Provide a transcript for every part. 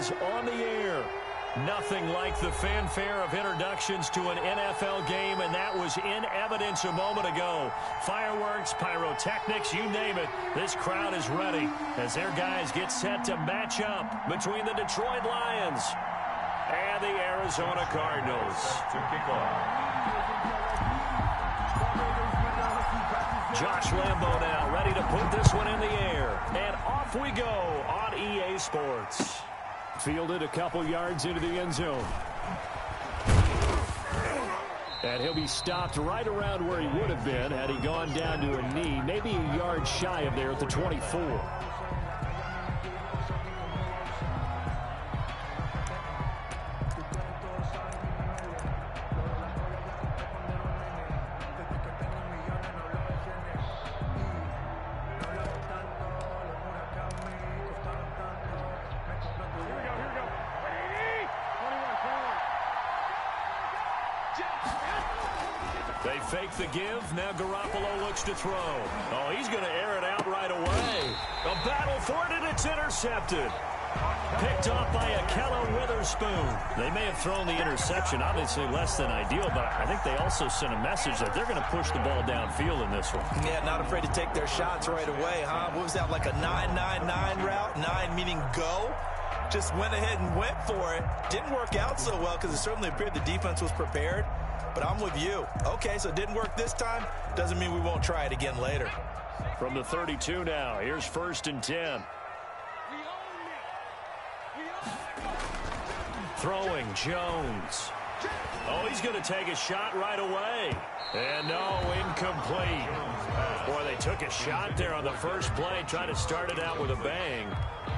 is on the air. Nothing like the fanfare of introductions to an NFL game, and that was in evidence a moment ago. Fireworks, pyrotechnics, you name it. This crowd is ready as their guys get set to match up between the Detroit Lions and the Arizona Cardinals. Josh Lambo now ready to put this one in the air. And off we go on EA Sports. Fielded a couple yards into the end zone. And he'll be stopped right around where he would have been had he gone down to a knee, maybe a yard shy of there at the 24. They fake the give. Now Garoppolo looks to throw. Oh, he's going to air it out right away. A battle for it, and it's intercepted. Picked off by Akello Witherspoon. They may have thrown the interception, obviously less than ideal, but I think they also sent a message that they're going to push the ball downfield in this one. Yeah, not afraid to take their shots right away, huh? What was that, like a 9-9-9 route? 9 meaning go? Just went ahead and went for it. Didn't work out so well because it certainly appeared the defense was prepared. But I'm with you. Okay, so it didn't work this time. Doesn't mean we won't try it again later. From the 32 now, here's 1st and 10. Throwing Jones. Oh, he's going to take a shot right away. And no, incomplete. Boy, they took a shot there on the first play, tried to start it out with a bang.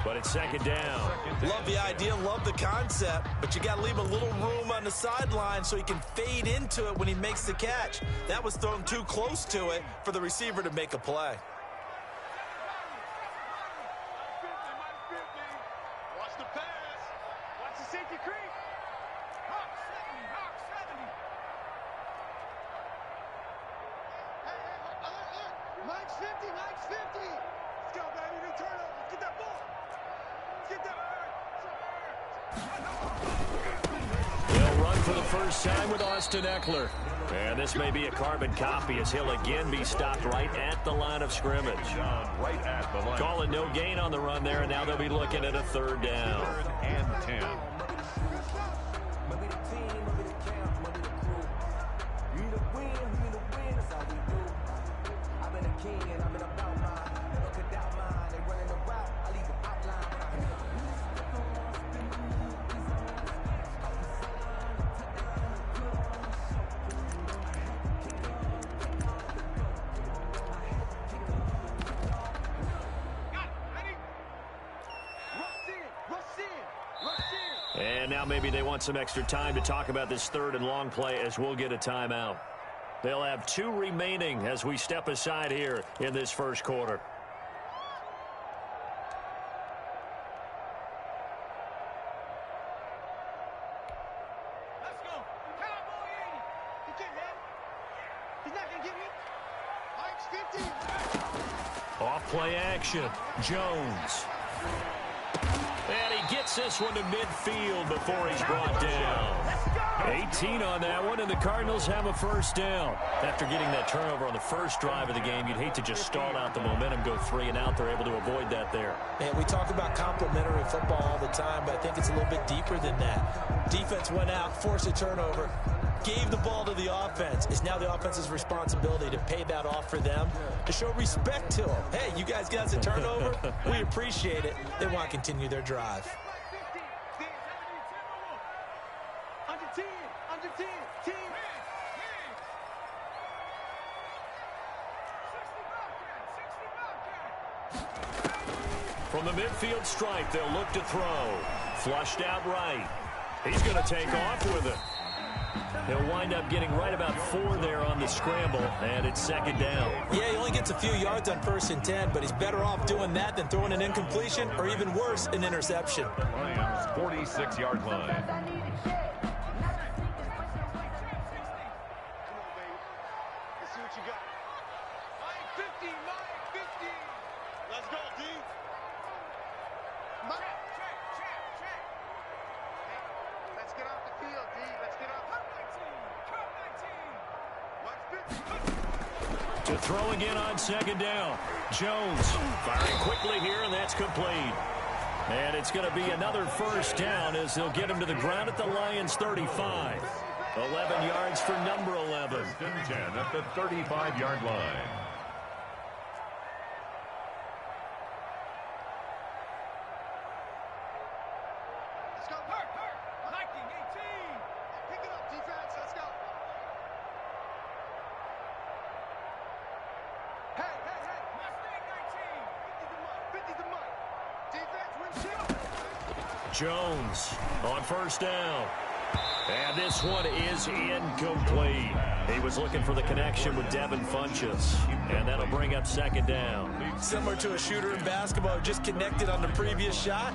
But it's 2nd down. Love the idea, love the concept, but you got to leave a little room on the sideline so he can fade into it when he makes the catch. That was thrown too close to it for the receiver to make a play. Watch the pass. Watch the safety creep. Hawk 70, Hawk 70. Hey, Mike's 50, Mike's 50. Let's go, baby. No turnover. Let's get that ball. He'll run for the first time with Austin Eckler. And this may be a carbon copy as he'll again be stopped right at the line of scrimmage. Right at the line. Calling no gain on the run there, and now they'll be looking at a 3rd down. 3rd and 10. And now maybe they want some extra time to talk about this 3rd and long play as we'll get a timeout. They'll have 2 remaining as we step aside here in this first quarter. Let's go. Cowboy 80. He can't hit. He's not going to get me. Mike's 50. Off play action. Jones. And he gets this one to midfield before he's brought down. 18 on that one, and the Cardinals have a 1st down. After getting that turnover on the first drive of the game, you'd hate to just stall out the momentum, go 3 and out. They're able to avoid that there. Man, we talk about complementary football all the time, but I think it's a little bit deeper than that. Defense went out, forced a turnover, gave the ball to the offense. It's now the offense's responsibility to pay that off for them, to show respect to them. Hey, you guys got a turnover? We appreciate it. They want to continue their drive. Under 10, team. From the midfield stripe, they'll look to throw. Flushed out right. He's going to take off with it. He'll wind up getting right about 4 there on the scramble, and it's 2nd down. Yeah, he only gets a few yards on 1st and 10, but he's better off doing that than throwing an incompletion or even worse, an interception. Lions 46-yard line. Let's go, D. Check. To throw again on second down. Jones firing quickly here, and that's complete. And it's going to be another first down as they'll get him to the ground at the Lions' 35. 11 yards for number 11. First and 10 at the 35-yard line. Let's go. Viking 18. Pick it up, defense. Let's go. Hey. Mustang 19. 50 the month. Defense, windshield. Jones on first down. And this one is incomplete. He was looking for the connection with Devin Funchess. And that'll bring up second down. Similar to a shooter in basketball who just connected on the previous shot.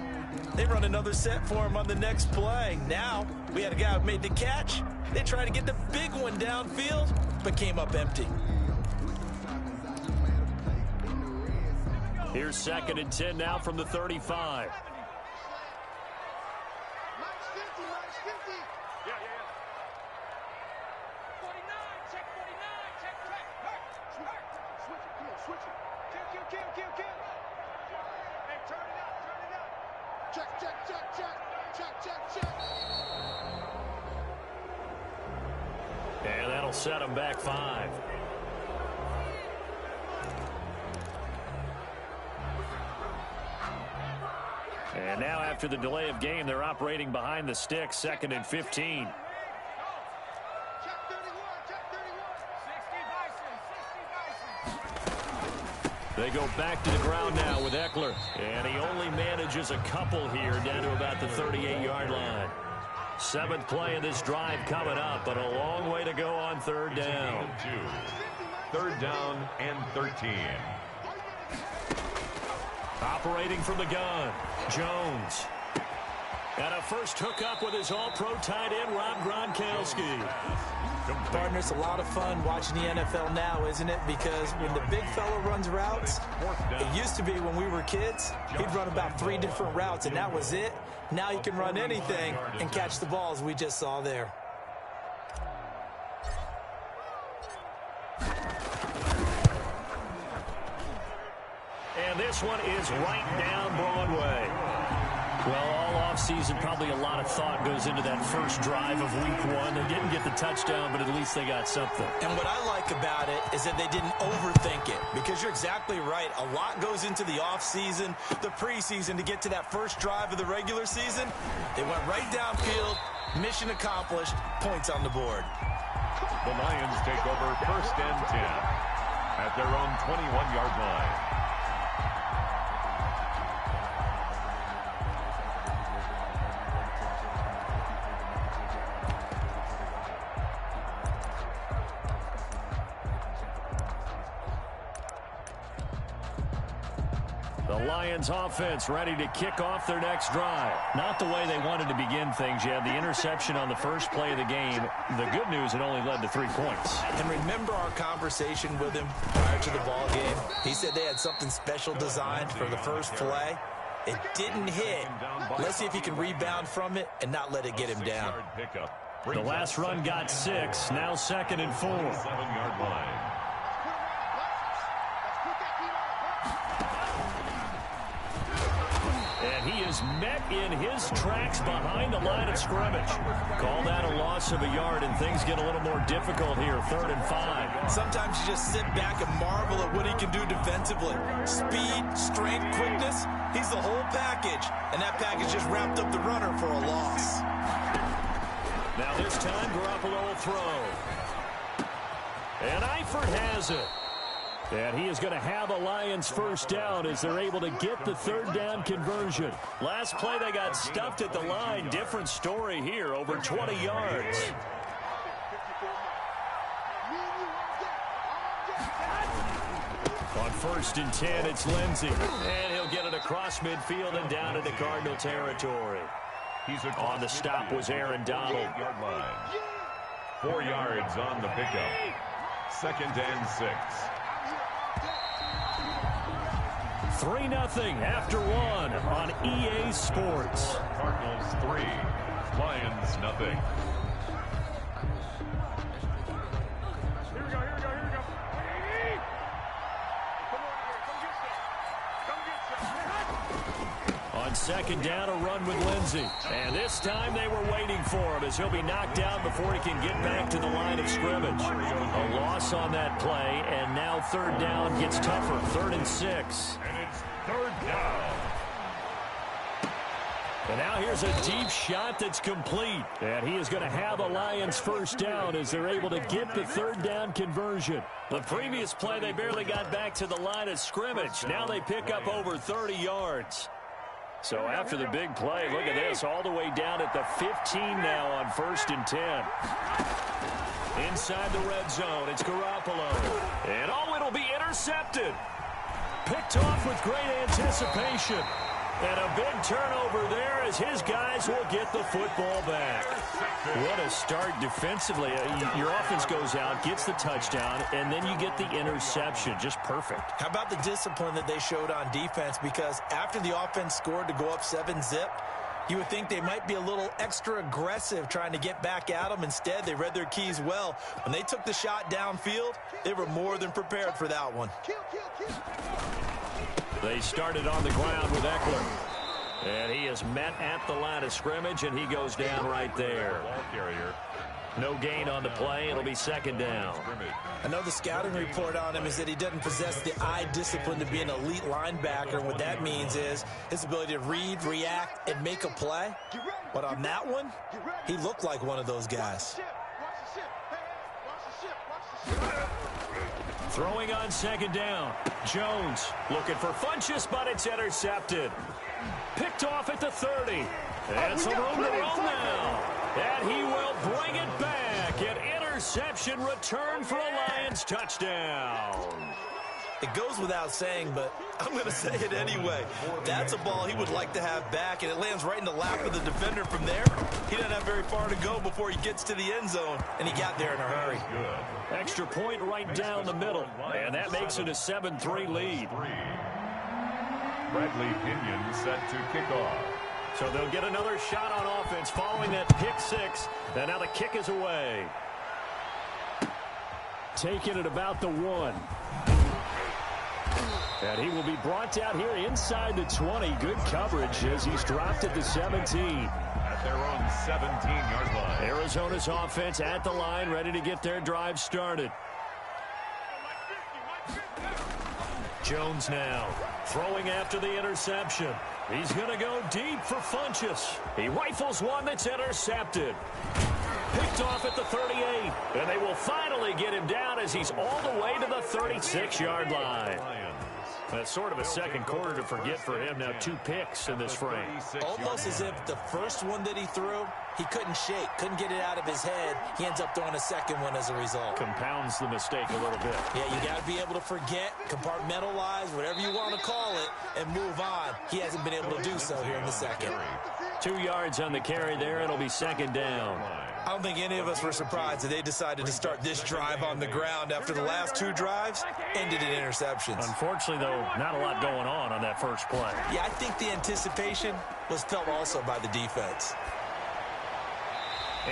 They run another set for him on the next play. Now, we had a guy who made the catch. They tried to get the big one downfield, but came up empty. Here's second and 10 now from the 35. And that'll set him back 5. And now after the delay of game, they're operating behind the sticks, second and 15. They go back to the ground now with Eckler. And he only manages a couple here down to about the 38-yard line. 7th play of this drive coming up, but a long way to go on third down. 3rd down and 13. Operating from the gun, Jones. And a first hookup with his all-pro tight end, Rob Gronkowski. Partner, it's a lot of fun watching the NFL now, isn't it? Because when the big fella runs routes, it used to be when we were kids, he'd run about 3 different routes, and that was it. Now you can run anything and catch the balls we just saw there. And this one is right down Broadway. Well, all offseason, probably a lot of thought goes into that first drive of week 1. They didn't get the touchdown, but at least they got something. And what I like about it is that they didn't overthink it, because you're exactly right. A lot goes into the offseason, the preseason, to get to that first drive of the regular season. They went right downfield, mission accomplished, points on the board. The Lions take over first and 10 at their own 21-yard line. The Lions offense ready to kick off their next drive. Not the way they wanted to begin things. You had the interception on the first play of the game. The good news, it only led to 3 points. And remember our conversation with him prior to the ball game? He said they had something special designed for the first play. It didn't hit. Let's see if he can rebound from it and not let it get him down. The last run got 6. Now 2nd and 4. 7-yard line. And he is met in his tracks behind the line of scrimmage. Call that a loss of a yard, and things get a little more difficult here, 3rd and 5. Sometimes you just sit back and marvel at what he can do defensively. Speed, strength, quickness, he's the whole package. And that package just wrapped up the runner for a loss. Now this time, Garoppolo will throw. And Eifert has it. And he is going to have a Lions first down as they're able to get the 3rd down conversion. Last play, they got stuffed at the line. Different story here, over 20 yards. On 1st and 10, it's Lindsey. And he'll get it across midfield and down into Cardinal territory. On the stop was Aaron Donald. 4 yards on the pickup. 2nd and 6. 3-0 after 1 on EA Sports. Cardinals 3, Lions nothing. Here we go. second down, a run with Lindsey. And this time they were waiting for him as he'll be knocked down before he can get back to the line of scrimmage. A loss on that play, and now third down gets tougher. 3rd and 6. And it's third down. And now here's a deep shot that's complete. And he is going to have a Lions first down as they're able to get the third down conversion. The previous play, they barely got back to the line of scrimmage. Now they pick up over 30 yards. So after the big play, look at this, all the way down at the 15 now on 1st and 10. Inside the red zone, it's Garoppolo. And it'll be intercepted. Picked off with great anticipation. And a big turnover there as his guys will get the football back. What a start defensively. Your offense goes out, gets the touchdown, and then you get the interception. Just perfect. How about the discipline that they showed on defense? Because after the offense scored to go up 7-zip, you would think they might be a little extra aggressive trying to get back at them. Instead, they read their keys well. When they took the shot downfield, they were more than prepared for that one. They started on the ground with Eckler. And he is met at the line of scrimmage, and he goes down right there. No gain on the play. It'll be second down. I know the scouting report on him is that he doesn't possess the eye discipline to be an elite linebacker. What that means is his ability to read, react, and make a play. But on that one, he looked like one of those guys. Throwing on second down. Jones looking for Funchess, but it's intercepted. Picked off at the 30. And some room to roam now. And he will bring it back. An interception return for a Lions touchdown. It goes without saying, but I'm going to say it anyway. That's a ball he would like to have back, and it lands right in the lap of the defender from there. He doesn't have very far to go before he gets to the end zone, and he got there in a hurry. Extra point right down the middle, and that makes it a 7-3 lead. Bradley Pinion set to kick off. So they'll get another shot on offense following that pick six, and now the kick is away. Taken at about the 1. And he will be brought down here inside the 20. Good coverage as he's dropped at the 17. At their own 17-yard line. Arizona's offense at the line, ready to get their drive started. Jones now throwing after the interception. He's going to go deep for Funchess. He rifles one that's intercepted. Picked off at the 38. And they will finally get him down as he's all the way to the 36-yard line. That's sort of a second quarter to forget for him. Now 2 picks in this frame. Almost as if the first one that he threw, he couldn't shake, couldn't get it out of his head. He ends up throwing a second one as a result. Compounds the mistake a little bit. Yeah, you got to be able to forget, compartmentalize, whatever you want to call it, and move on. He hasn't been able to do so here in the second. 2 yards on the carry there. It'll be second down. I don't think any of us were surprised that they decided to start this drive on the ground after the last 2 drives ended in interceptions. Unfortunately, though, not a lot going on that first play. Yeah, I think the anticipation was felt also by the defense.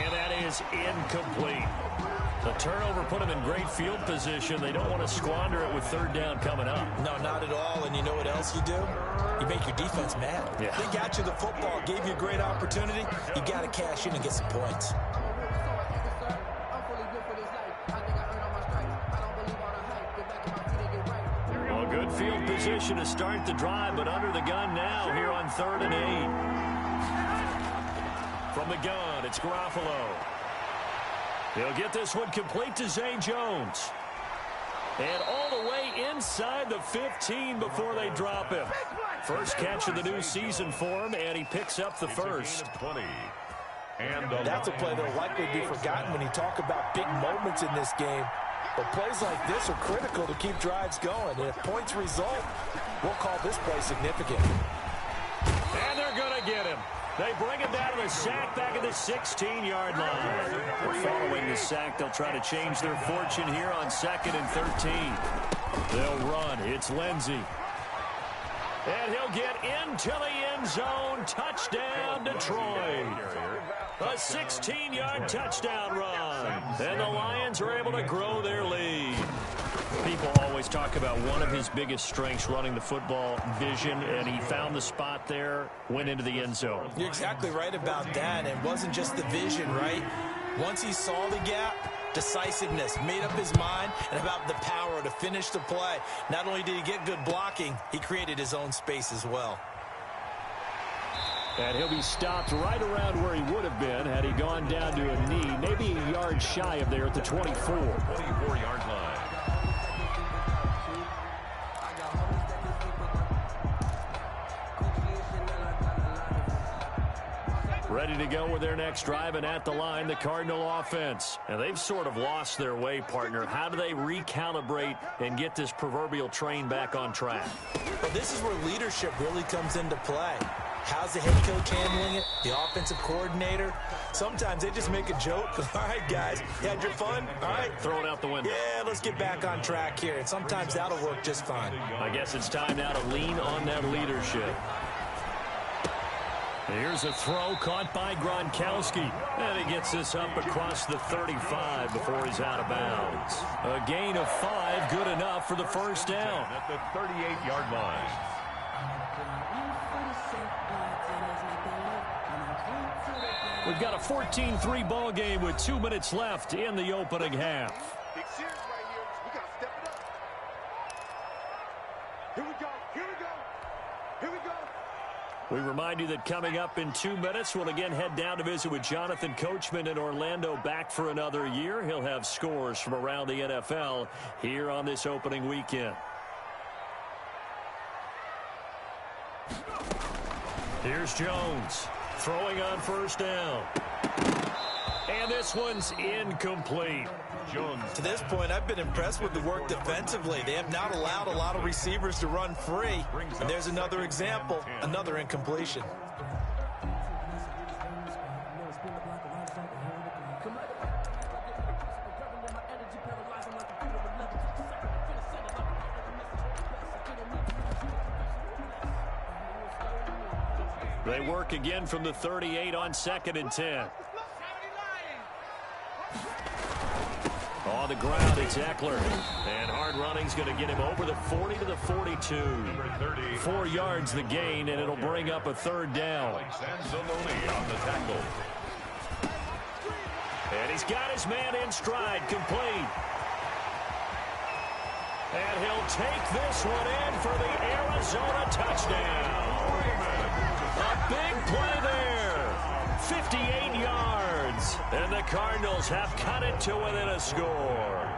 And that is incomplete. The turnover put them in great field position. They don't want to squander it with third down coming up. No, not at all. And you know what else you do? You make your defense mad. Yeah. They got you the football, gave you a great opportunity. You got to cash in and get some points. Well, good field position to start the drive, but under the gun now here on 3rd and 8. From the gun, it's Garoppolo. He'll get this one complete to Zay Jones. And all the way inside the 15 before they drop him. First catch of the new season for him, and he picks up the first. That's a play that will likely be forgotten when you talk about big moments in this game. But plays like this are critical to keep drives going. And if points result, we'll call this play significant. And they're going to get him. They bring him down to the sack back at the 16-yard line. Following the sack, they'll try to change their fortune here on 2nd and 13. They'll run. It's Lindsey. And he'll get into the end zone. Touchdown, Detroit. A 16-yard touchdown run. And the Lions are able to grow their lead. People always talk about one of his biggest strengths running the football, vision, and he found the spot there, went into the end zone. You're exactly right about that. It wasn't just the vision, right? Once he saw the gap, decisiveness, made up his mind, and about the power to finish the play. Not only did he get good blocking, he created his own space as well. And he'll be stopped right around where he would have been had he gone down to a knee, maybe a yard shy of there at the 24. 24-yard line. Ready to go with their next drive, and at the line, the Cardinal offense. And they've sort of lost their way, partner. How do they recalibrate and get this proverbial train back on track? Well, this is where leadership really comes into play. How's the head coach handling it? The offensive coordinator? Sometimes they just make a joke. All right, guys, you had your fun? All right. Throw it out the window. Yeah, let's get back on track here. And sometimes that'll work just fine. I guess it's time now to lean on that leadership. Here's a throw caught by Gronkowski. And he gets this up across the 35 before he's out of bounds. A gain of 5, good enough for the first down. At the 38-yard line. We've got a 14-3 ball game with 2 minutes left in the opening half. Big series right here. We got to step it up. Here we go. Here we go. Here we go. We remind you that coming up in 2 minutes, we'll again head down to visit with Jonathan Coachman in Orlando, back for another year. He'll have scores from around the NFL here on this opening weekend. Here's Jones throwing on first down. And this one's incomplete. Jones. To this point, I've been impressed with the work defensively. They have not allowed a lot of receivers to run free. And there's another example, another incompletion. They work again from the 38 on 2nd and 10. On the ground, it's Eckler. And hard running's going to get him over the 40 to the 42. 4 yards the gain, and it'll bring up a third down. Anzalone on the tackle. And he's got his man in stride, complete. And he'll take this one in for the Arizona touchdown. A big play there. 58 yards. And the Cardinals have cut it to within a score.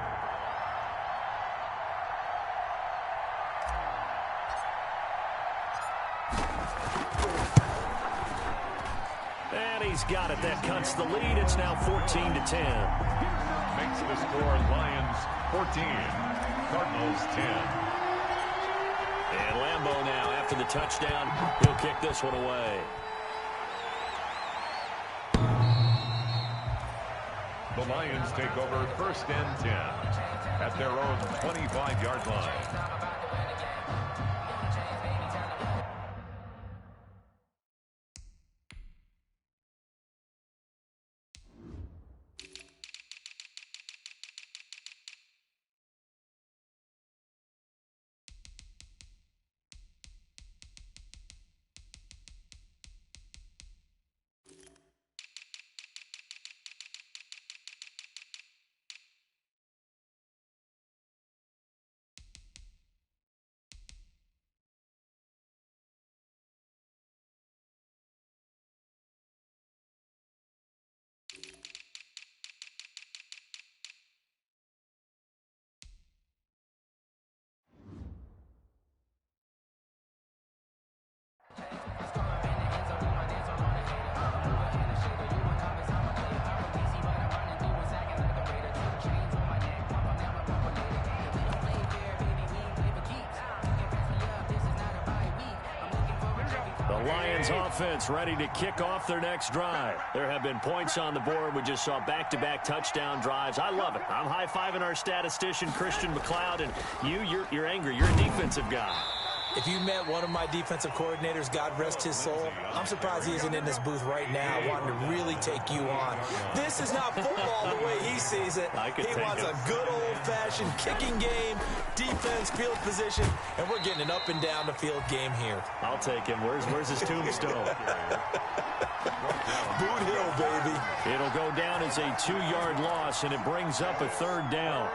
And he's got it. That cuts the lead. It's now 14 to 10. Makes the score Lions 14, Cardinals 10. And Lambeau now, after the touchdown, he'll kick this one away. The Lions take over 1st and 10 at their own 25-yard line. Lions offense ready to kick off their next drive. There have been points on the board. We just saw back-to-back touchdown drives. I love it. I'm high-fiving our statistician, Christian McLeod, and you're angry. You're a defensive guy. If you met one of my defensive coordinators, God rest his soul, I'm surprised he isn't in this booth right now wanting to really take you on. This is not football the way he sees it. He wants a good old-fashioned kicking game, defense, field position, and we're getting an up and down the field game here. I'll take him. Where's his tombstone? Boot Hill, baby. It'll go down as a 2-yard loss, and it brings up a 3rd down.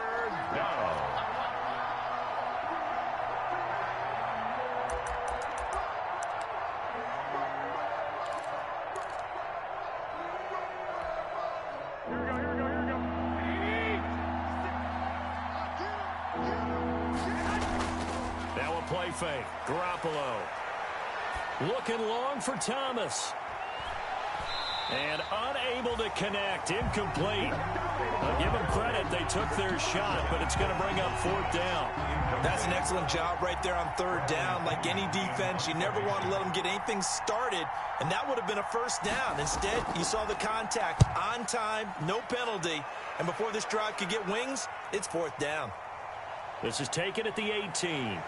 Now a play fake. Garoppolo. Looking long for Thomas. And unable to connect. Incomplete. I'll give them credit. They took their shot, but it's going to bring up 4th down. That's an excellent job right there on 3rd down. Like any defense, you never want to let them get anything started, and that would have been a 1st down. Instead, you saw the contact on time, no penalty, and before this drive could get wings, it's 4th down. This is taken at the 18.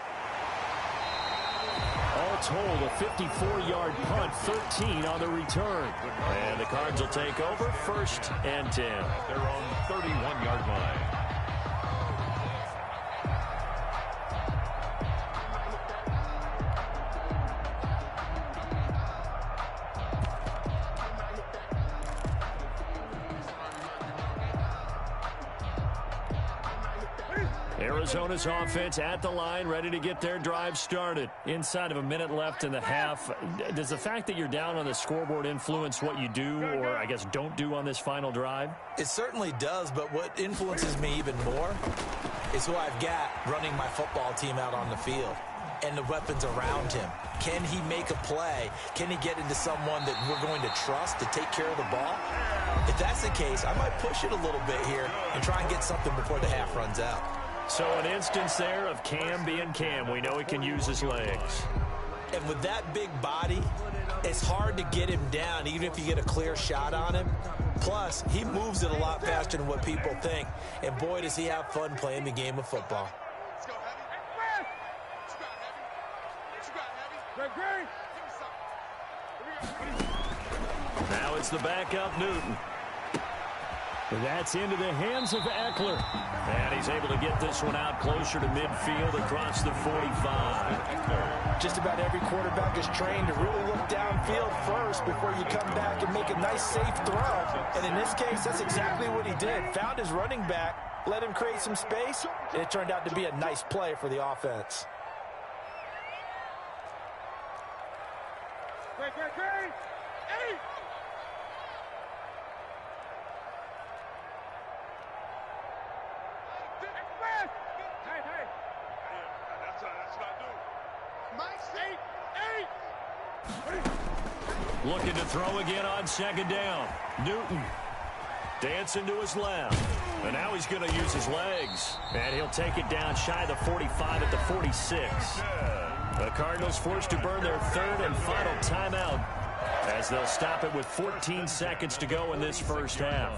All told, a 54-yard punt, 13 on the return. And the Cards will take over, 1st and 10. Their own 31-yard line. Arizona's offense at the line, ready to get their drive started. Inside of a minute left in the half, does the fact that you're down on the scoreboard influence what you do, or I guess don't do on this final drive? It certainly does, but what influences me even more is who I've got running my football team out on the field and the weapons around him. Can he make a play? Can he get into someone that we're going to trust to take care of the ball? If that's the case, I might push it a little bit here and try and get something before the half runs out. So an instance there of Cam being Cam. We know he can use his legs. And with that big body, it's hard to get him down, even if you get a clear shot on him. Plus, he moves it a lot faster than what people think. And boy, does he have fun playing the game of football. Now it's the backup Newton. That's into the hands of Eckler. And he's able to get this one out closer to midfield across the 45. Just about every quarterback is trained to really look downfield first before you come back and make a nice, safe throw. And in this case, that's exactly what he did. Found his running back, let him create some space, and it turned out to be a nice play for the offense. Hey! Looking to throw again on 2nd down. Newton dancing to his left. And now he's going to use his legs. And he'll take it down shy of the 45 at the 46. The Cardinals forced to burn their 3rd and final timeout as they'll stop it with 14 seconds to go in this first half.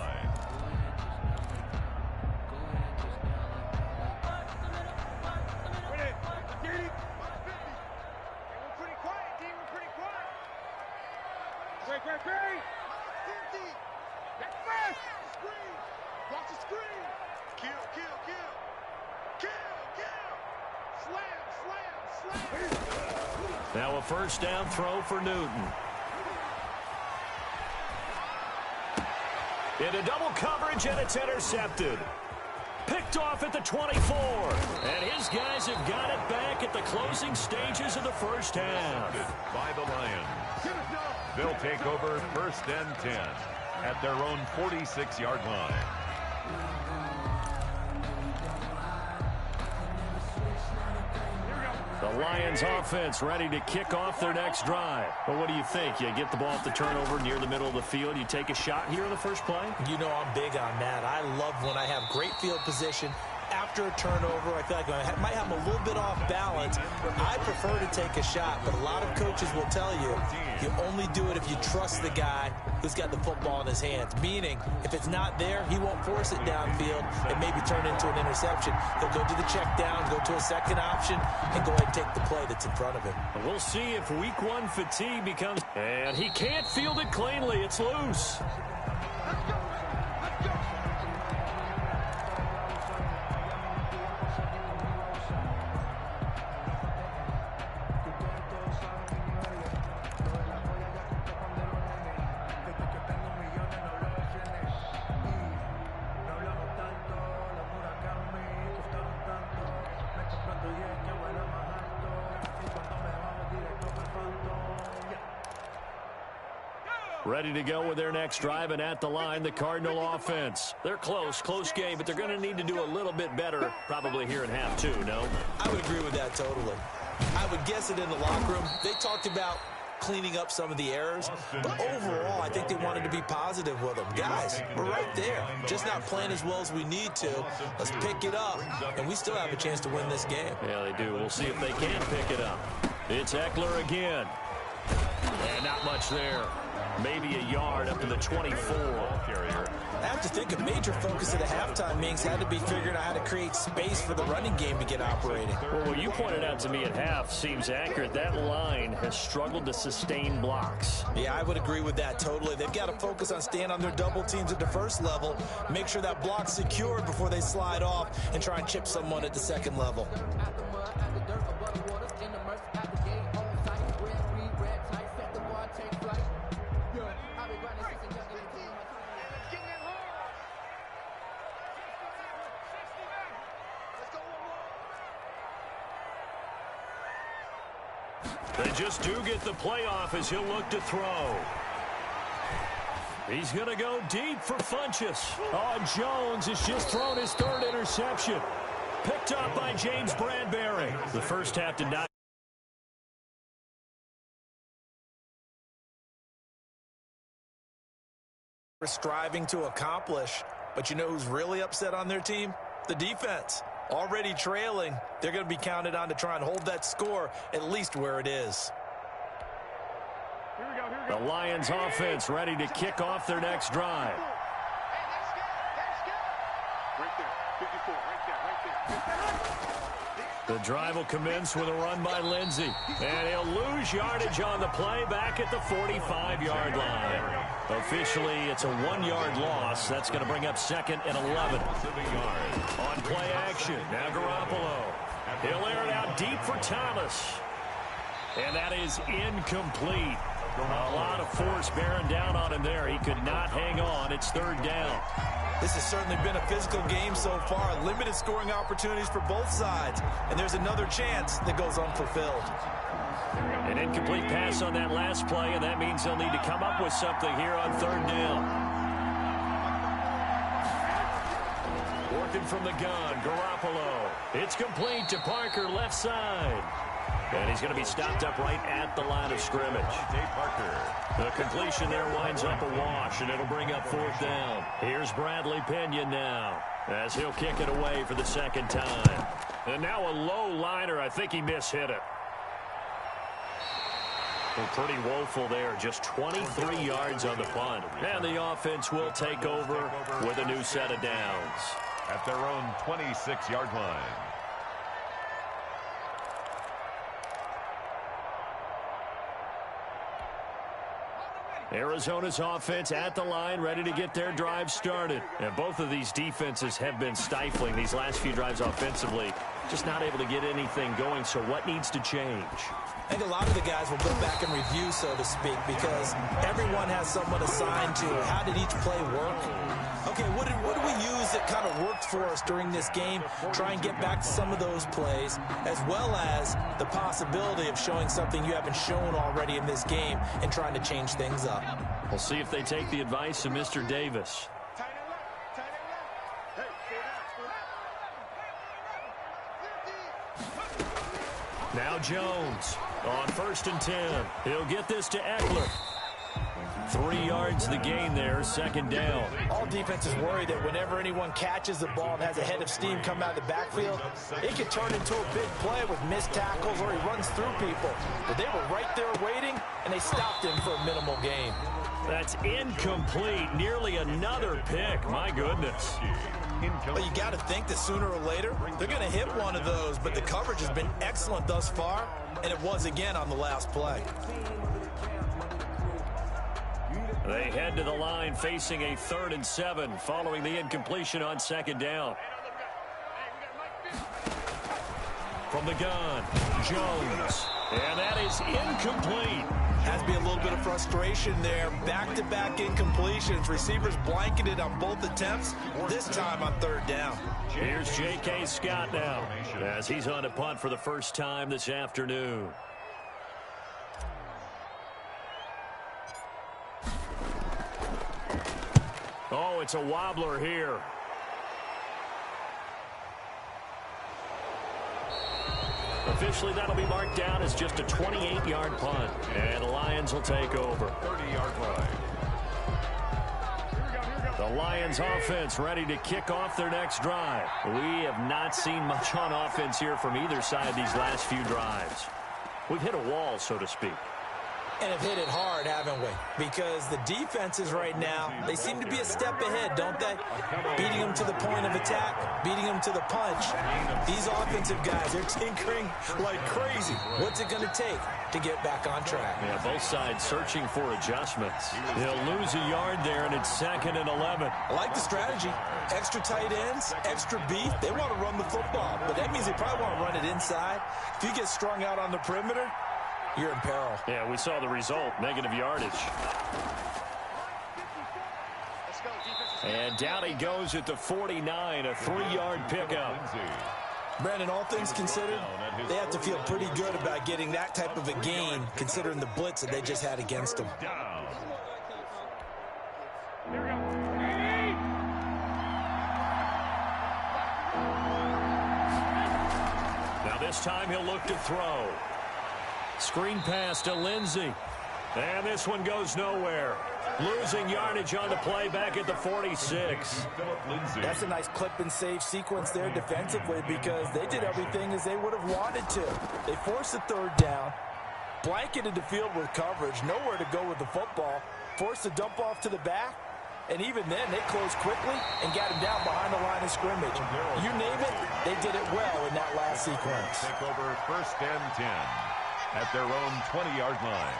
Now a 1st down throw for Newton. Into double coverage, and it's intercepted. Picked off at the 24. And his guys have got it back at the closing stages of the first half. By the Lions. They'll take over 1st and 10 at their own 46-yard line. The Lions offense ready to kick off their next drive. Well, what do you think? You get the ball off the turnover near the middle of the field. You take a shot here in the first play? You know I'm big on that. I love when I have great field position after a turnover, I feel like I might have a little bit off balance. I prefer to take a shot, but a lot of coaches will tell you, you only do it if you trust the guy who's got the football in his hands. Meaning, if it's not there, he won't force it downfield and maybe turn into an interception. He'll go to the check down, go to a second option, and go ahead and take the play that's in front of him. We'll see if week one fatigue becomes... And he can't field it cleanly. It's loose. Ready to go with their next drive, and at the line, the Cardinal offense. They're close game, but they're going to need to do a little bit better probably here in half two, no? I would agree with that totally. I would guess it in the locker room. They talked about cleaning up some of the errors, but overall, I think they wanted to be positive with them. Guys, we're right there. Just not playing as well as we need to. Let's pick it up, and we still have a chance to win this game. Yeah, they do. We'll see if they can pick it up. It's Eckler again. And not much there. Maybe a yard up to the 24. I have to think a major focus of the halftime meetings had to be figuring out how to create space for the running game to get operating. Well, what you pointed out to me at half seems accurate. That line has struggled to sustain blocks. Yeah, I would agree with that totally. They've got to focus on staying on their double teams at the first level, make sure that block's secured before they slide off and try and chip someone at the second level. They just do get the playoff as he'll look to throw. He's going to go deep for Funchess. Oh, Jones has just thrown his third interception. Picked up by James Bradbury. The first half did not. Striving to accomplish, but you know who's really upset on their team? The defense. Already trailing, they're going to be counted on to try and hold that score at least where it is. Here we go. The Lions offense ready to kick off their next drive. Right there, 54, right there. The drive will commence with a run by Lindsey. And he'll lose yardage on the play back at the 45-yard line. Officially, it's a 1-yard loss. That's going to bring up second and 11. On play action, now Garoppolo. He'll air it out deep for Thomas. And that is incomplete. A lot of force bearing down on him there. He could not hang on. It's third down. This has certainly been a physical game so far. Limited scoring opportunities for both sides. And there's another chance that goes unfulfilled. An incomplete pass on that last play, and that means they'll need to come up with something here on third down. Working from the gun, Garoppolo. It's complete to Parker, left side. And he's going to be stopped up right at the line of scrimmage. The completion there winds up a wash, and it'll bring up fourth down. Here's Bradley Pinion now, as he'll kick it away for the second time. And now a low liner. I think he mishit it. Well, pretty woeful there. Just 23 yards on the punt. And the offense will take over with a new set of downs. At their own 26-yard line. Arizona's offense at the line, ready to get their drive started. And both of these defenses have been stifling these last few drives offensively. Just not able to get anything going, so what needs to change? I think a lot of the guys will go back and review, so to speak, because everyone has someone assigned to how did each play work. Okay, what do we use that kind of worked for us during this game? Try and get back to some of those plays, as well as the possibility of showing something you haven't shown already in this game and trying to change things up. We'll see if they take the advice of Mr. Davis. Now Jones on 1st and 10. He'll get this to Eckler. 3 yards the gain there, second down. All defenses worry that whenever anyone catches the ball and has a head of steam come out of the backfield, it can turn into a big play with missed tackles or he runs through people. But they were right there waiting, and they stopped him for a minimal gain. That's incomplete. Nearly another pick. My goodness. Well, you got to think that sooner or later, they're going to hit one of those, but the coverage has been excellent thus far, and it was again on the last play. They head to the line facing a 3rd and 7 following the incompletion on second down. From the gun, Jones. And that is incomplete. Has to be a little bit of frustration there. Back-to-back incompletions. Receivers blanketed on both attempts, this time on 3rd down. Here's J.K. Scott now as he's on a punt for the first time this afternoon. Oh, it's a wobbler here. Officially, that'll be marked down as just a 28-yard punt. And the Lions will take over. 30-yard line. The Lions offense ready to kick off their next drive. We have not seen much on offense here from either side these last few drives. We've hit a wall, so to speak. And have hit it hard, haven't we? Because the defenses right now, they seem to be a step ahead, don't they? Beating them to the point of attack, beating them to the punch. These offensive guys, they're tinkering like crazy. What's it going to take to get back on track? Yeah, both sides searching for adjustments. They'll lose a yard there, and it's 2nd and 11. I like the strategy. Extra tight ends, extra beef. They want to run the football, but that means they probably want to run it inside. If you get strung out on the perimeter, you're in peril. Yeah, we saw the result, negative yardage. And down he goes at the 49, a 3-yard pickup. Brandon, all things considered, they have to feel pretty good about getting that type of a gain, considering the blitz that they just had against them. Now this time he'll look to throw. Screen pass to Lindsey. And this one goes nowhere. Losing yardage on the play back at the 46. That's a nice clip and save sequence there defensively because they did everything as they would have wanted to. They forced the 3rd down, blanketed the field with coverage, nowhere to go with the football, forced the dump off to the back, and even then they closed quickly and got him down behind the line of scrimmage. You name it, they did it well in that last sequence. Take over 1st and 10 at their own 20-yard line.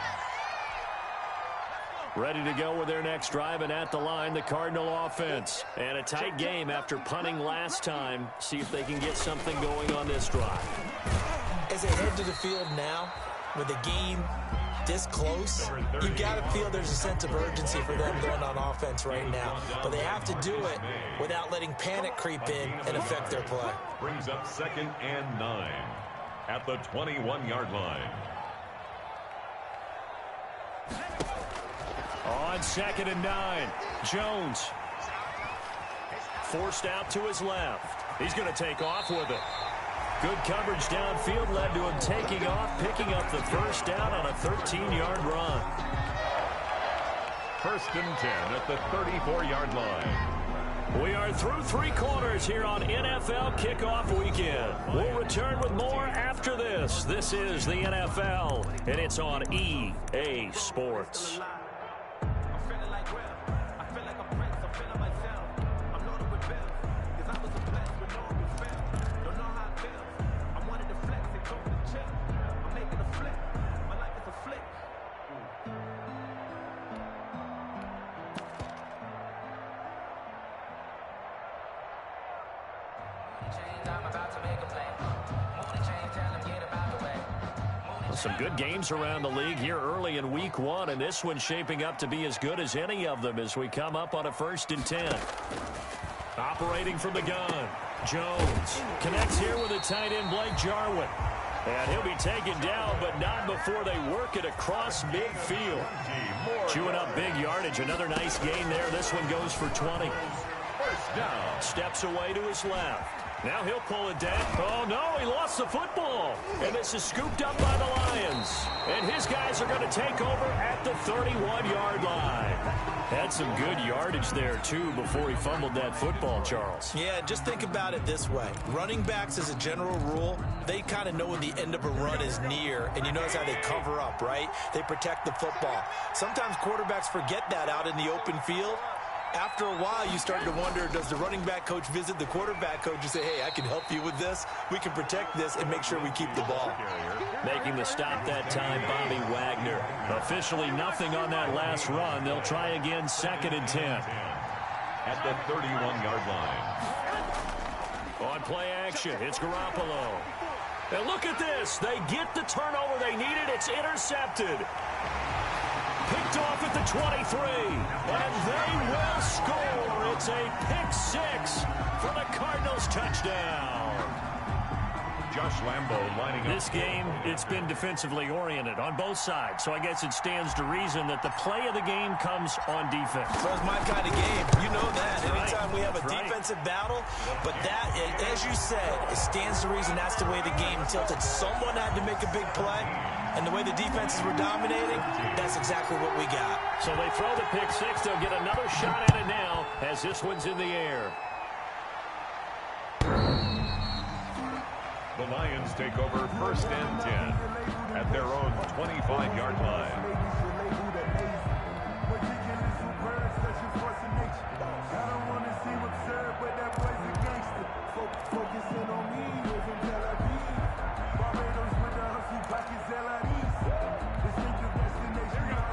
Ready to go with their next drive, and at the line, the Cardinal offense. And a tight game after punting last time. See if they can get something going on this drive. As they head to the field now, with the game this close, you got to feel there's a sense of urgency for them going on offense right now. But they have to do it without letting panic creep in and affect their play. Brings up 2nd and 9 at the 21-yard line. On 2nd and 9, Jones forced out to his left. He's going to take off with it. Good coverage downfield led to him taking off, picking up the 1st down on a 13-yard run. 1st and 10 at the 34-yard line. We are through 3 quarters here on NFL Kickoff Weekend. We'll return with more after this. This is the NFL, and it's on EA Sports. Some good games around the league here early in week 1, and this one's shaping up to be as good as any of them as we come up on a 1st and 10. Operating from the gun, Jones connects here with a tight end, Blake Jarwin. And he'll be taken down, but not before they work it across midfield. Chewing up big yardage, another nice gain there. This one goes for 20. First down. Steps away to his left. Now he'll pull it down. Oh, no, he lost the football. And this is scooped up by the Lions. And his guys are going to take over at the 31-yard line. Had some good yardage there, too, before he fumbled that football, Charles. Yeah, just think about it this way. Running backs, as a general rule, they kind of know when the end of a run is near, and you notice how they cover up, right? They protect the football. Sometimes quarterbacks forget that out in the open field. After a while, you start to wonder, does the running back coach visit the quarterback coach and say, hey, I can help you with this. We can protect this and make sure we keep the ball. Making the stop that time, Bobby Wagner. Officially nothing on that last run. They'll try again, 2nd and 10. At the 31-yard line. On play action, it's Garoppolo. And look at this. They get the turnover they needed. It's intercepted. Picked off at the 23, and they will score. It's a pick-6 for the Cardinals touchdown. Josh Lambo lining up. This game, it's been defensively oriented on both sides, so I guess it stands to reason that the play of the game comes on defense. So it's my kind of game. You know that. Anytime we have a defensive battle, but that, as you said, it stands to reason that's the way the game tilted. Someone had to make a big play. And the way the defenses were dominating, that's exactly what we got. So they throw the pick-6. They'll get another shot at it now as this one's in the air. The Lions take over 1st and 10 at their own 25-yard line.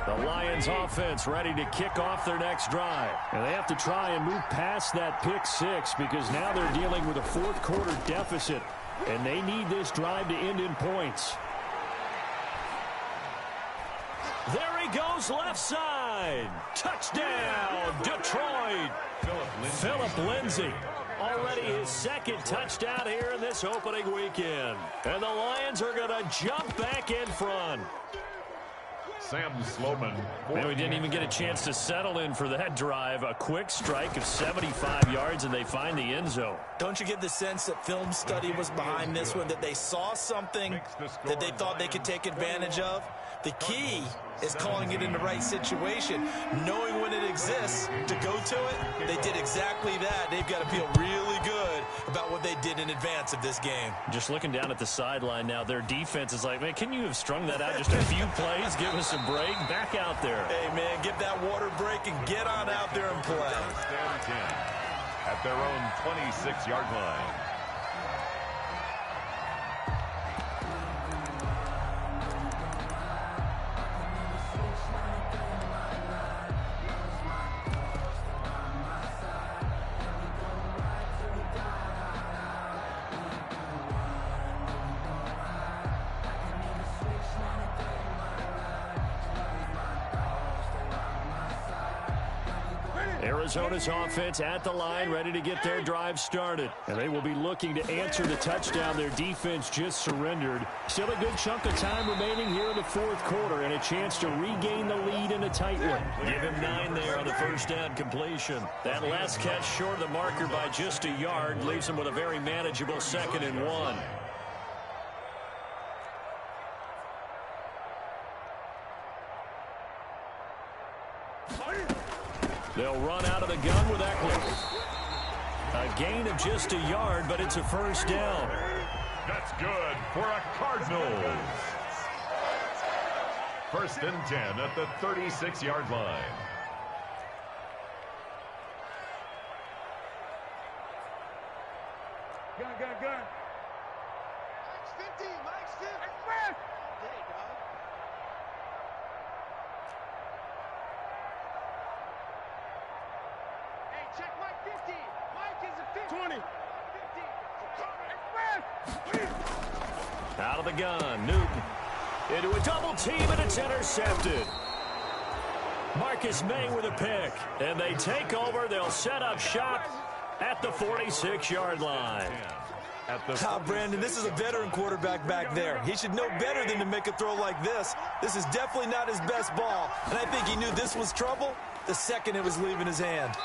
The Lions offense ready to kick off their next drive. And they have to try and move past that pick-6 because now they're dealing with a 4th quarter deficit. And they need this drive to end in points. There he goes, left side. Touchdown, Detroit. Phillip Lindsay. Already his 2nd touchdown here in this opening weekend. And the Lions are going to jump back in front. Sam Sloman. Man, we didn't even get a chance to settle in for that drive. A quick strike of 75 yards, and they find the end zone. Don't you get the sense that film study was behind this one, that they saw something that they thought they could take advantage of? The key is calling it in the right situation, knowing when it exists to go to it. They did exactly that. They've got to feel really good about what they did in advance of this game. Just looking down at the sideline now, their defense is like, man, can you have strung that out just a few plays? Give us a break. Back out there. Hey, man, get that water break and get on out there and play. 1st and 10 at their own 26-yard line. Arizona's offense at the line, ready to get their drive started. And they will be looking to answer the touchdown their defense just surrendered. Still a good chunk of time remaining here in the 4th quarter and a chance to regain the lead in a tight one. Give him 9 there on the 1st down completion. That last catch short of the marker by just a yard leaves him with a very manageable 2nd and 1. They'll run out of the gun with Eckler. A gain of just a yard, but it's a 1st down. That's good for a Cardinals. 1st and 10 at the 36-yard line. Gun. Mike's 50. There you go. Hey, check Mike 50. Mike is a 50. 50. Out of the gun, Newton. Into a double team, and it's intercepted. Marcus May with a pick. And they take over. They'll set up shop at the 46-yard line. Brandon, this is a veteran quarterback back there. He should know better than to make a throw like this. This is definitely not his best ball. And I think he knew this was trouble the second it was leaving his hand.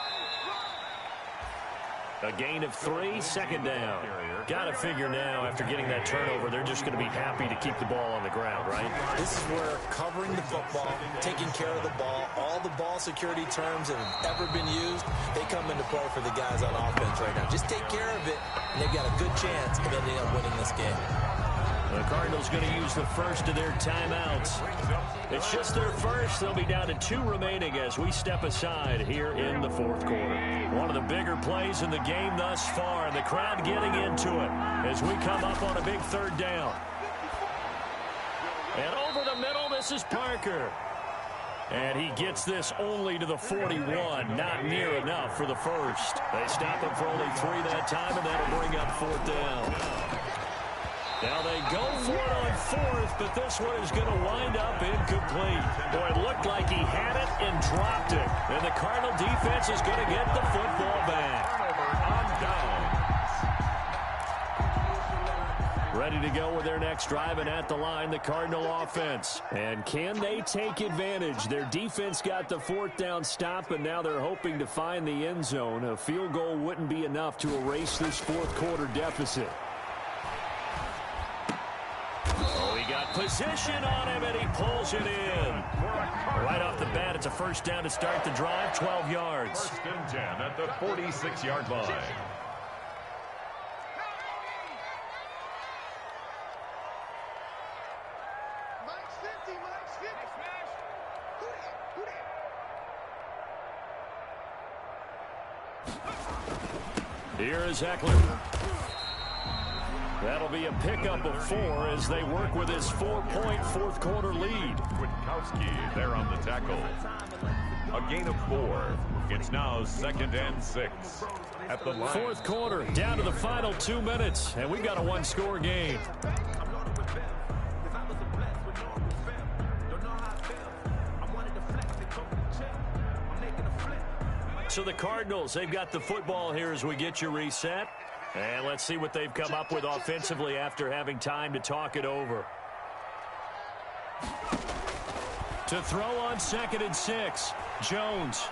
A gain of 3, second down. Got to figure now, after getting that turnover, they're just going to be happy to keep the ball on the ground, right? This is where covering the football, taking care of the ball, all the ball security terms that have ever been used, they come into play for the guys on offense right now. Just take care of it, and they've got a good chance of ending up winning this game. The Cardinals going to use the first of their timeouts. It's just their first. They'll be down to 2 remaining as we step aside here in the fourth quarter. One of the bigger plays in the game thus far, and the crowd getting into it as we come up on a big third down. And over the middle, this is Parker. And he gets this only to the 41. Not near enough for the first. They stop him for only 3 that time, and that'll bring up 4th down. Now they go for it on 4th, but this one is going to wind up incomplete. Boy, it looked like he had it and dropped it. And the Cardinal defense is going to get the football back. Ready to go with their next drive, and at the line, the Cardinal offense. And can they take advantage? Their defense got the 4th down stop, and now they're hoping to find the end zone. A field goal wouldn't be enough to erase this fourth quarter deficit. Got position on him, and he pulls it in. Right off the bat, it's a first down to start the drive, 12 yards. 1st and 10 at the 46-yard line. Mike's 50, Mike's 50. Here is Eckler. That'll be a pickup of 4 as they work with his 4-point fourth quarter lead. Witkowski there on the tackle. A gain of 4. It's now 2nd and 6 at the line. Fourth quarter, down to the final 2 minutes, and we've got a 1-score game. So the Cardinals, they've got the football here as we get you reset. And let's see what they've come up with offensively after having time to talk it over. To throw on 2nd and 6, Jones.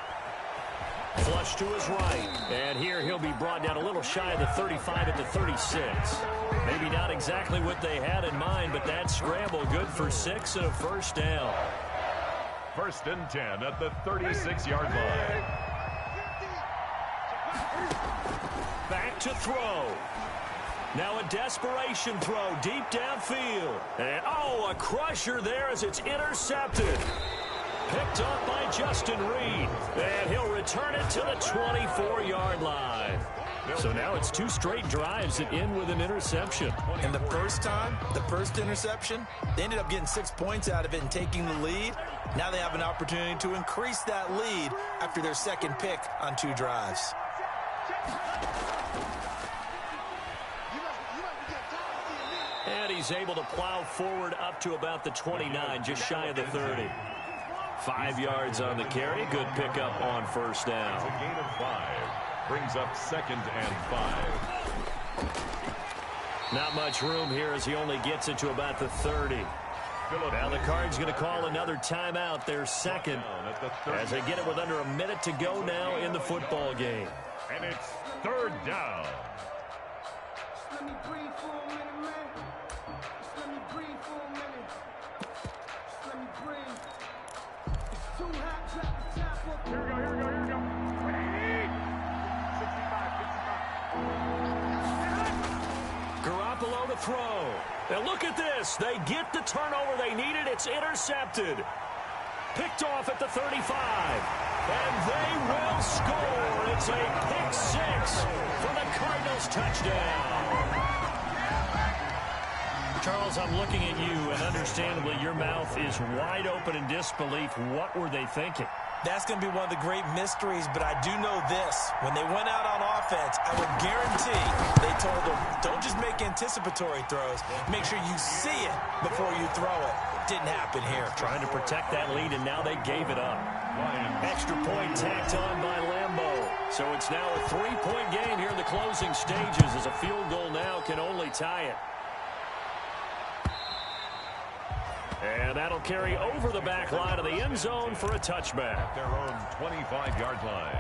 Flush to his right. And here he'll be brought down a little shy of the 35 at the 36. Maybe not exactly what they had in mind, but that scramble good for 6 and a first down. 1st and 10 at the 36-yard line. Back to throw. Now a desperation throw deep downfield. And, oh, a crusher there as it's intercepted. Picked up by Justin Reed. And he'll return it to the 24-yard line. So now it's 2 straight drives that end with an interception. And the first time, the first interception, they ended up getting 6 points out of it and taking the lead. Now they have an opportunity to increase that lead after their second pick on 2 drives. And he's able to plow forward up to about the 29, just shy of the 30. 5 yards on the carry. Good pickup on first down. It's a gain of 5. Brings up 2nd and 5. Not much room here as he only gets it to about the 30. Now the Cards going to call another timeout, their second, as they get it with under a minute to go now in the football game. And it's 3rd down. Let me breathe for a minute, man. Let me breathe for a minute. Let me breathe. It's too hot, drop the top up. Here we go. 65. Garoppolo to throw. And look at this. They get the turnover they needed. It's intercepted. Picked off at the 35. And they will score. It's a pick 6 for the Cardinals touchdown. Charles, I'm looking at you, and understandably your mouth is wide open in disbelief. What were they thinking? That's going to be one of the great mysteries, but I do know this. When they went out on offense, I would guarantee they told them, don't just make anticipatory throws. Make sure you see it before you throw it. Didn't happen here. Trying to protect that lead, and now they gave it up. Extra point tacked on by Lambeau. So it's now a 3-point game here in the closing stages, as a field goal now can only tie it. And that'll carry over the back line of the end zone for a touchback. At their own 25-yard line.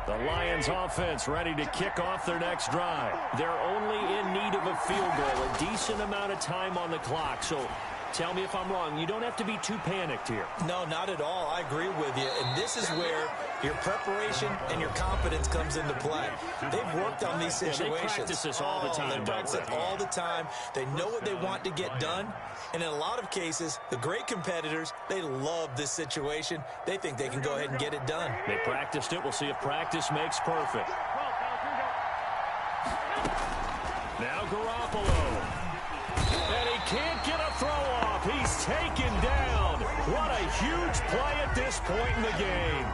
The Lions offense ready to kick off their next drive. They're only in need of a field goal, a decent amount of time on the clock. So tell me if I'm wrong. You don't have to be too panicked here. No, not at all. I agree with you. And this is where your preparation and your confidence comes into play. They've worked on these situations. They practice this all the time. They practice it all the time. They know what they want to get done. And in a lot of cases, the great competitors, they love this situation. They think they can go ahead and get it done. They practiced it. We'll see if practice makes perfect. Now Garoppolo. And he can't get a throw off. He's taken down. What a huge play at this point in the game.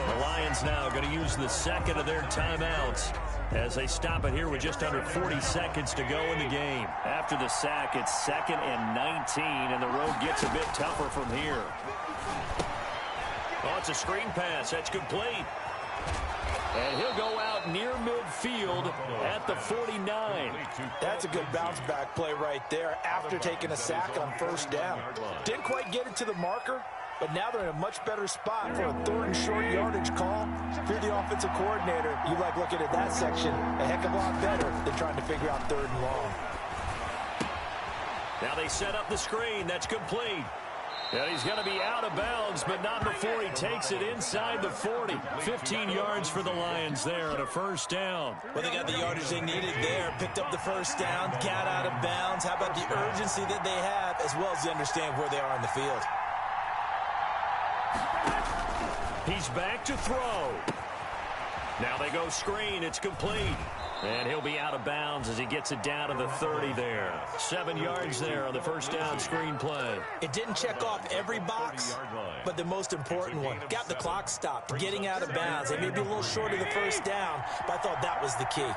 The Lions now going to use the second of their timeouts as they stop it here with just under 40 seconds to go in the game. After the sack, it's 2nd and 19, and the road gets a bit tougher from here. Oh, it's a screen pass. That's complete. And he'll go out near midfield at the 49. That's a good bounce-back play right there after taking a sack on first down. Didn't quite get it to the marker, but now they're in a much better spot for a 3rd and short yardage call. If you're the offensive coordinator, you like looking at that section a heck of a lot better than trying to figure out 3rd and long. Now they set up the screen. That's complete. And he's going to be out of bounds, but not before he takes it inside the 40. 15 yards for the Lions there on a first down. Well, they got the yardage they needed there. Picked up the first down, got out of bounds. How about the urgency that they have, as well as they understand where they are in the field? He's back to throw. Now they go screen. It's complete. And he'll be out of bounds as he gets it down to the 30 there. 7 yards there on the first down screen play. It didn't check off every box, but the most important one. Got the clock stopped, getting out of bounds. They may be a little short of the first down, but I thought that was the key.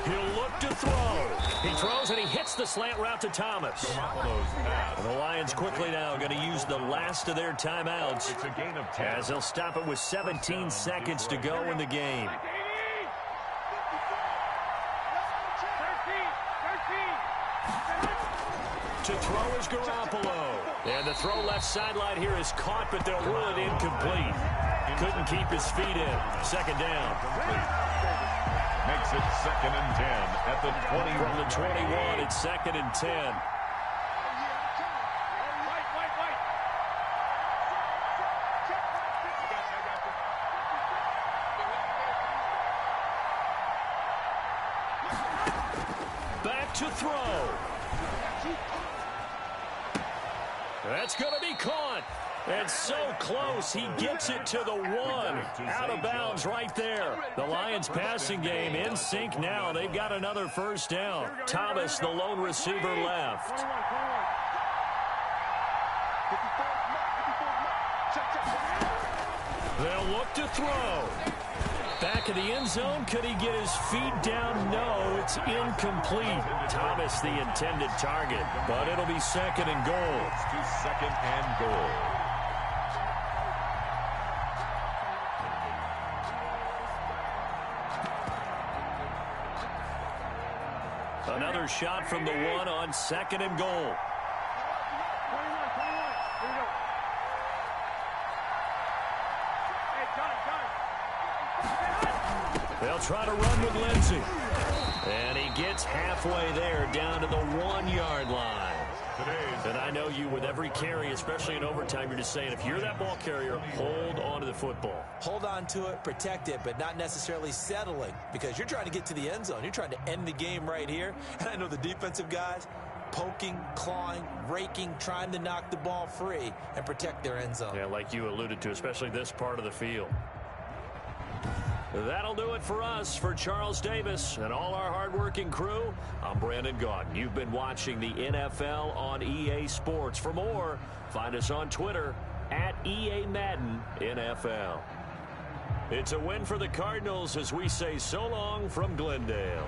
He'll look to throw. He throws and he hits the slant route to Thomas. And the Lions quickly now going to use the last of their timeouts as they'll stop it with 17 seconds to go in the game. To throw is Garoppolo. And the throw left sideline here is caught, but they'll rule it incomplete. Couldn't keep his feet in. 2nd down. Makes it 2nd and 10 at the 20. From the 21, it's 2nd and 10. Back to throw. That's going to be caught. And so close, he gets it to the 1. Out of bounds right there. The Lions passing game in sync now. They've got another first down. Thomas, the lone receiver, left. They'll look to throw. Back in the end zone, could he get his feet down? No, it's incomplete. Thomas, the intended target, but it'll be 2nd and goal. To 2nd and goal. Another shot from the 1 on 2nd and goal. They'll try to run with Lindsey. And he gets halfway there, down to the 1-yard line. And I know you, with every carry, especially in overtime, you're just saying, if you're that ball carrier, hold on to the football. Hold on to it, protect it, but not necessarily settling, because you're trying to get to the end zone. You're trying to end the game right here. And I know the defensive guys poking, clawing, raking, trying to knock the ball free and protect their end zone. Yeah, like you alluded to, especially this part of the field. That'll do it for us. For Charles Davis and all our hardworking crew, I'm Brandon Gaughan. You've been watching the NFL on EA Sports. For more, find us on Twitter at EA Madden NFL. It's a win for the Cardinals as we say so long from Glendale.